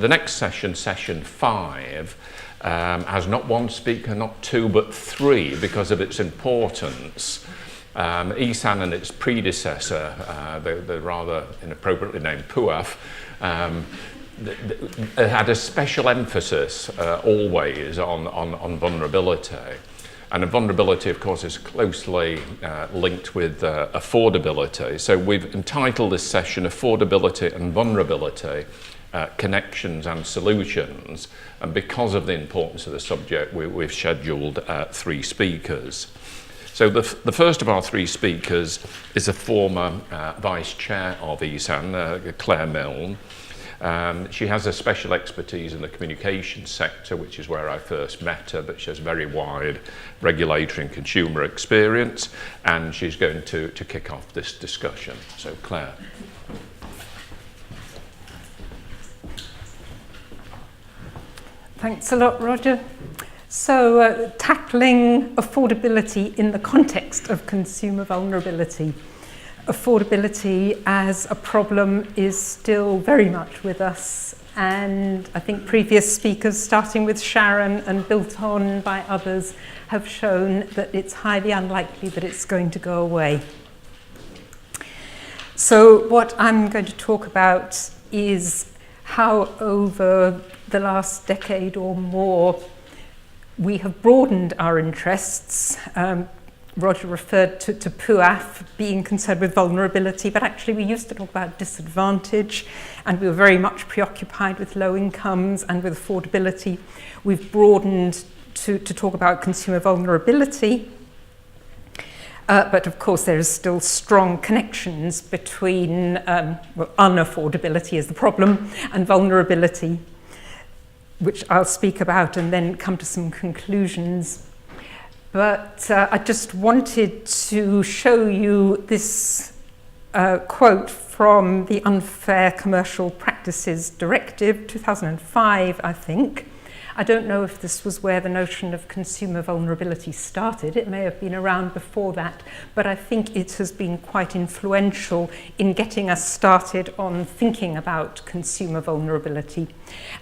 the next session, session 5, has not one speaker, not 2, but 3 because of its importance. Ihsan and its predecessor, the rather inappropriately named PUAF, had a special emphasis always on vulnerability. And vulnerability, of course, is closely linked with affordability. So we've entitled this session Affordability and Vulnerability, Connections and Solutions. And because of the importance of the subject, we've scheduled 3 speakers. So the first of our 3 speakers is a former vice chair of Ihsan, Claire Milne. She has a special expertise in the communication sector, which is where I first met her, but she has very wide regulatory and consumer experience, and she's going to kick off this discussion. So, Claire. Thanks a lot, Roger. So, tackling affordability in the context of consumer vulnerability. Affordability as a problem is still very much with us, and I think previous speakers, starting with Sharon and built on by others, have shown that it's highly unlikely that it's going to go away. So what I'm going to talk about is how over the last decade or more we have broadened our interests. Roger referred to PUAF being concerned with vulnerability, but actually we used to talk about disadvantage, and we were very much preoccupied with low incomes and with affordability. We've broadened to talk about consumer vulnerability, but of course there is still strong connections between unaffordability is the problem and vulnerability, which I'll speak about and then come to some conclusions. But I just wanted to show you this quote from the Unfair Commercial Practices Directive, 2005, I think. I don't know if this was where the notion of consumer vulnerability started. It may have been around before that, but I think it has been quite influential in getting us started on thinking about consumer vulnerability.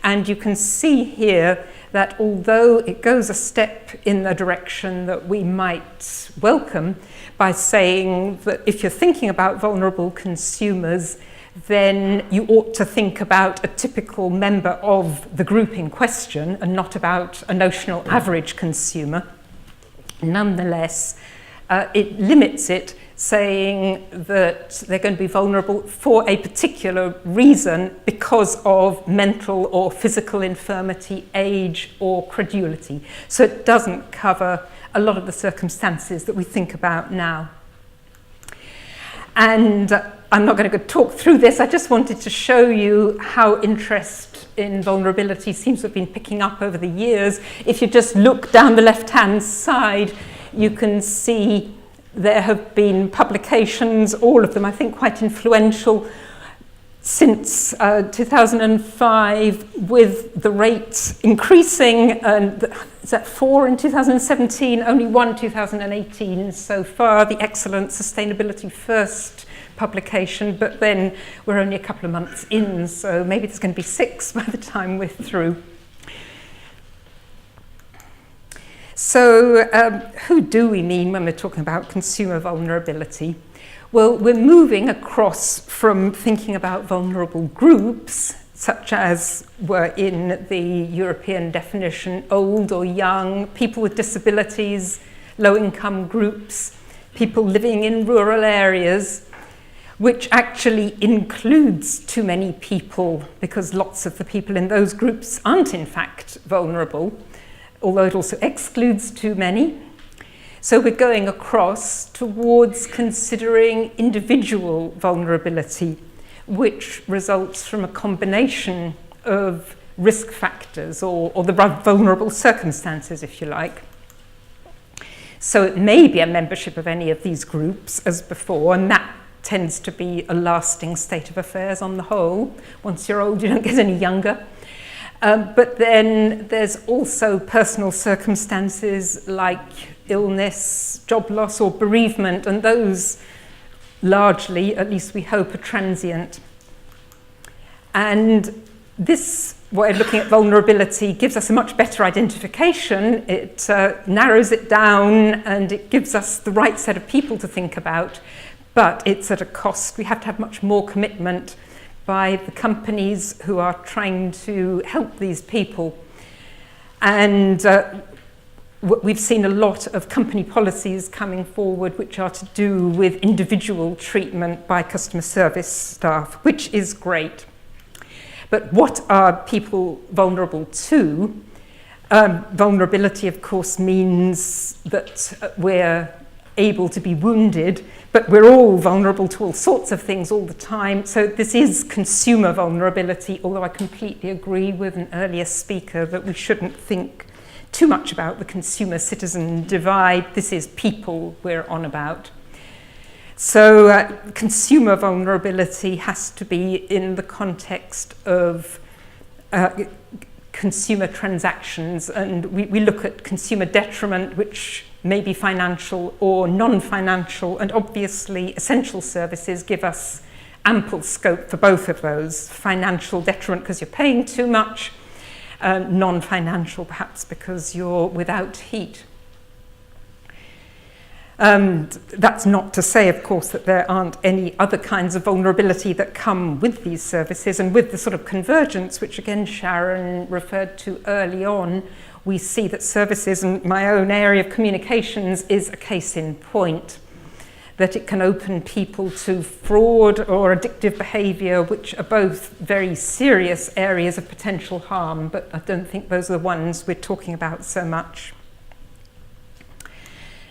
And you can see here that although it goes a step in the direction that we might welcome by saying that if you're thinking about vulnerable consumers, then you ought to think about a typical member of the group in question and not about a notional average consumer. Nonetheless, it limits it, saying that they're going to be vulnerable for a particular reason because of mental or physical infirmity, age, or credulity. So it doesn't cover a lot of the circumstances that we think about now. And I'm not going to talk through this. I just wanted to show you how interest in vulnerability seems to have been picking up over the years. If you just look down the left-hand side, you can see there have been publications, all of them I think quite influential, since 2005, with the rate increasing. Is that 4 in 2017, only 1 2018 so far, the excellent Sustainability First publication, but then we're only a couple of months in, so maybe there's going to be 6 by the time we're through. So who do we mean when we're talking about consumer vulnerability? Well, we're moving across from thinking about vulnerable groups, such as were in the European definition, old or young, people with disabilities, low-income groups, people living in rural areas, which actually includes too many people because lots of the people in those groups aren't in fact vulnerable, although it also excludes too many. So we're going across towards considering individual vulnerability, which results from a combination of risk factors or the vulnerable circumstances, if you like. So it may be a membership of any of these groups as before, and that tends to be a lasting state of affairs on the whole. Once you're old, you don't get any younger. But then there's also personal circumstances like illness, job loss, or bereavement, and those largely, at least we hope, are transient. And this we're looking at vulnerability gives us a much better identification. It narrows it down and it gives us the right set of people to think about, but it's at a cost. We have to have much more commitment by the companies who are trying to help these people. And we've seen a lot of company policies coming forward which are to do with individual treatment by customer service staff, which is great. But what are people vulnerable to? Vulnerability, of course, means that we're able to be wounded, but we're all vulnerable to all sorts of things all the time. So this is consumer vulnerability, although I completely agree with an earlier speaker that we shouldn't think too much about the consumer-citizen divide. This is people we're on about. So consumer vulnerability has to be in the context of consumer transactions, and we look at consumer detriment, which may be financial or non-financial, and obviously essential services give us ample scope for both of those. Financial detriment because you're paying too much, non-financial perhaps because you're without heat. And that's not to say, of course, that there aren't any other kinds of vulnerability that come with these services, and with the sort of convergence, which again Sharon referred to early on, we see that services, and my own area of communications is a case in point, that it can open people to fraud or addictive behaviour, which are both very serious areas of potential harm, but I don't think those are the ones we're talking about so much.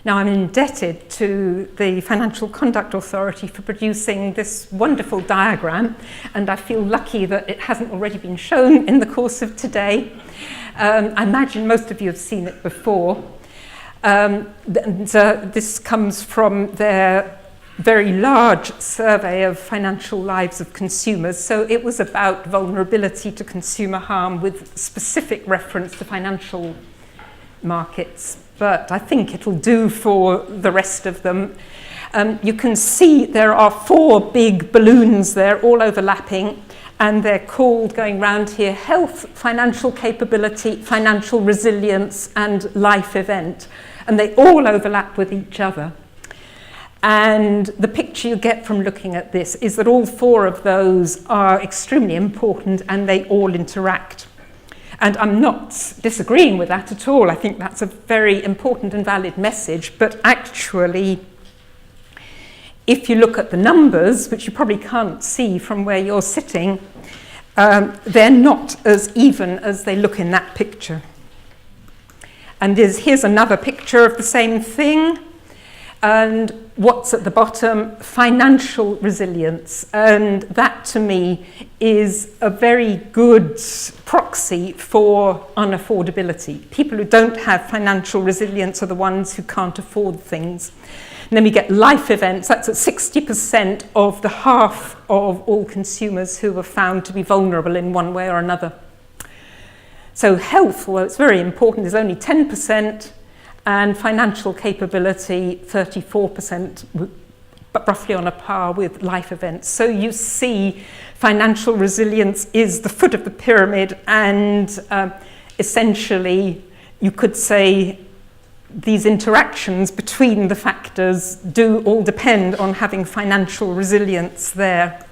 Now, I'm indebted to the Financial Conduct Authority for producing this wonderful diagram, and I feel lucky that it hasn't already been shown in the course of today. I imagine most of you have seen it before. This comes from their very large survey of financial lives of consumers. So it was about vulnerability to consumer harm with specific reference to financial markets. But I think it'll do for the rest of them. You can see there are 4 big balloons there, all overlapping, and they're called, going round here, health, financial capability, financial resilience, and life event. And they all overlap with each other. And the picture you get from looking at this is that all 4 of those are extremely important and they all interact. And I'm not disagreeing with that at all. I think that's a very important and valid message. But actually, if you look at the numbers, which you probably can't see from where you're sitting, they're not as even as they look in that picture. And here's another picture of the same thing. And what's at the bottom? Financial resilience. And that, to me, is a very good proxy for unaffordability. People who don't have financial resilience are the ones who can't afford things. And then we get life events. That's at 60% of the half of all consumers who are found to be vulnerable in one way or another. So health, although it's very important, is only 10%. And financial capability, 34%, but roughly on a par with life events. So you see financial resilience is the foot of the pyramid, and essentially you could say these interactions between the factors do all depend on having financial resilience there.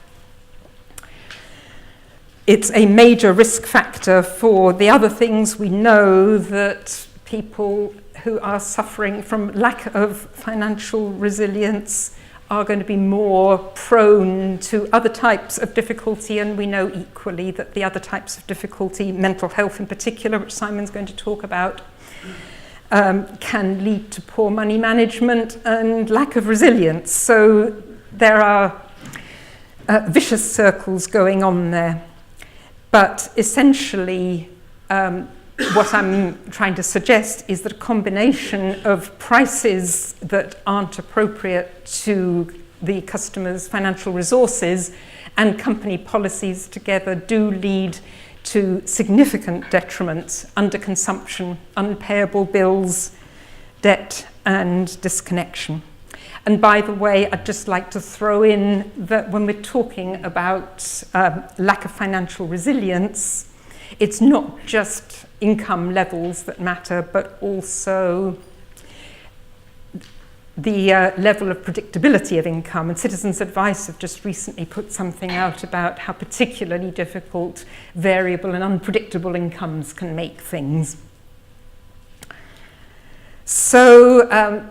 It's a major risk factor for the other things. We know that people who are suffering from lack of financial resilience are going to be more prone to other types of difficulty, and we know equally that the other types of difficulty, mental health in particular, which Simon's going to talk about, can lead to poor money management and lack of resilience. So there are vicious circles going on there. But essentially, what I'm trying to suggest is that a combination of prices that aren't appropriate to the customer's financial resources and company policies together do lead to significant detriments, underconsumption, unpayable bills, debt, and disconnection. And by the way, I'd just like to throw in that when we're talking about lack of financial resilience, it's not just income levels that matter, but also the level of predictability of income. And Citizens Advice have just recently put something out about how particularly difficult variable and unpredictable incomes can make things. So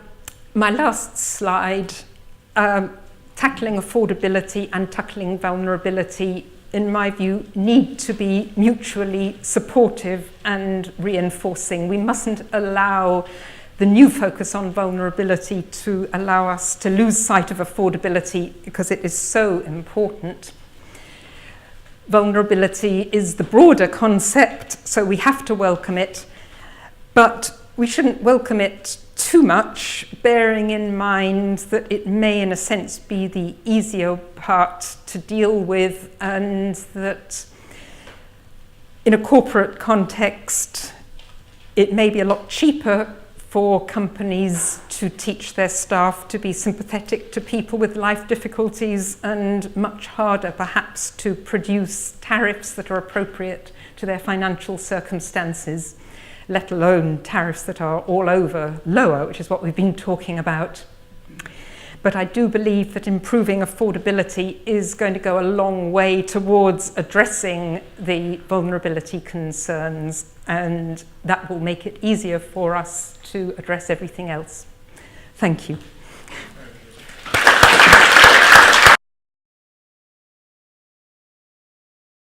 my last slide, tackling affordability and tackling vulnerability, in my view, need to be mutually supportive and reinforcing. We mustn't allow the new focus on vulnerability to allow us to lose sight of affordability, because it is so important. Vulnerability is the broader concept, so we have to welcome it, but we shouldn't welcome it too much, bearing in mind that it may, in a sense, be the easier part to deal with, and that in a corporate context, it may be a lot cheaper for companies to teach their staff to be sympathetic to people with life difficulties, and much harder, perhaps, to produce tariffs that are appropriate to their financial circumstances, let alone tariffs that are all over lower, which is what we've been talking about. But I do believe that improving affordability is going to go a long way towards addressing the vulnerability concerns, and that will make it easier for us to address everything else. Thank you.